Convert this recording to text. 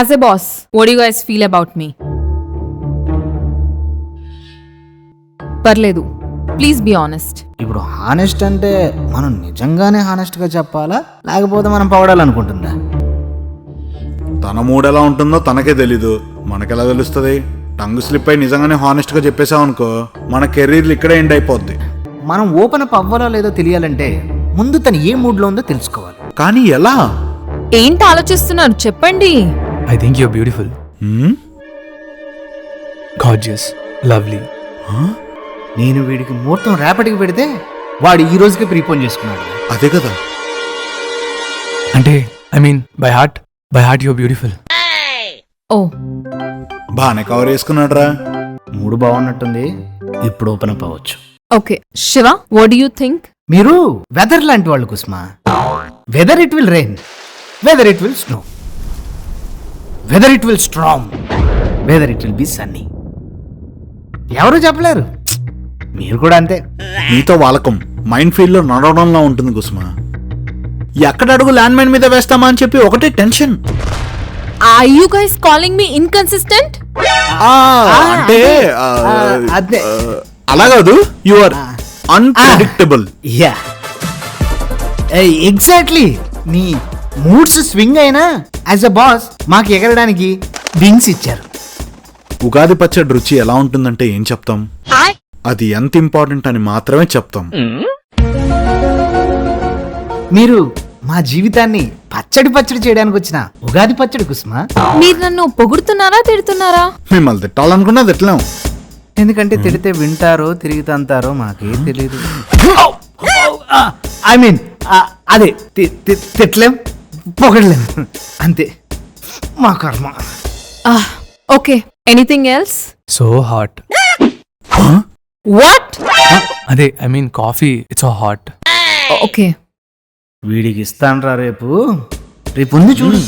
As a boss, what do you guys feel about me? పర్లేదు, please be honest. ఇప్పుడు honest అంటే మనం నిజంగానే హానెస్ట్గా చెప్పాలా, లేకపోతే మనం పవడాలనుకుంటుందా? తన మూడ్ ఎలా ఉంటుందో తనకే తెలీదు, మనకెలా తెలుస్తుంది? టంగ్ స్లిప్ అయి నిజంగానే హానెస్ట్గా చెప్పేసామనుకో, మన కెరీర్లు ఇక్కడే ఎండ్ అయిపోద్ది. మనం ఓపెన్ అప్ అవ్వాలో లేదో తెలియాలంటే ముందు తను ఏ మూడ్లో ఉందో తెలుసుకోవాలి. కానీ ఎలా? ఏంటి ఆలోచిస్తున్నారు, చెప్పండి. I think you're beautiful. Gorgeous. Lovely. నేను వీడికి ముహూర్తం రేపటికి పెడితే వాడు ఈ రోజుకే ప్రీపోన్ చేసుకున్నాడు. అదే కదా. అంటే by heart you're beautiful. ఓ, బాగానే కవర్ చేసుకున్నాడ్రా. మూడు బాగున్నట్టుంది, ఇప్పుడు ఓపెన్ అప్ అవ్వచ్చు. Okay Shiva, what do you think? మీరు వెదర్ లాంటి వాళ్ళు కుస్మా. Whether it will rain, whether it will snow, whether it will strong, whether it will be sunny. ఎవరు చెప్పలేరు, మీరు కూడా అంతే. నీతో వాలకం మైండ్ ఫీల్డ్ లో నడవడంలో ఉంటుంది కుసుమా. ఎక్కడ అడుగు ల్యాండ్ మైన్ మీద వేస్తామా అని చెప్పి ఒకటే tension. Are you guys calling me inconsistent? అంటే అదే అలా కాదు, you are unpredictable. Yeah exactly. నీ మూడ్స్ స్వింగ్ అయినా యాజ్ అ బాస్ మాకు ఎగరడానికి వింగ్స్ ఇచ్చారు. ఉగాది పచ్చడి రుచి ఎలా ఉంటుందంటే ఏం చెప్తాం, అది ఎంత ఇంపార్టెంట్ అని మాత్రమే చెప్తాం. మీరు మా జీవితాన్ని పచ్చడి పచ్చడి చేయడానికి వచ్చిన ఉగాది పచ్చడి కుసుమా. మీరు నన్ను పొగుడుతున్నారా, తిడుతున్నారా? మిమ్మల్ని తిట్టాలనుకున్నా తిట్టలేం. ఎందుకంటే తిడితే వింటారో తిరిగి తంతారో మాకే తెలీదు. ఐ మీన్ అదే తిట్టలేం, పొగడలేం, అంతే మా కర్మ. Okay, anything else? So hot. What? అదే coffee, it's so hot. Okay, వీడికి ఇస్తానరా రేపు ఉంది చూడు.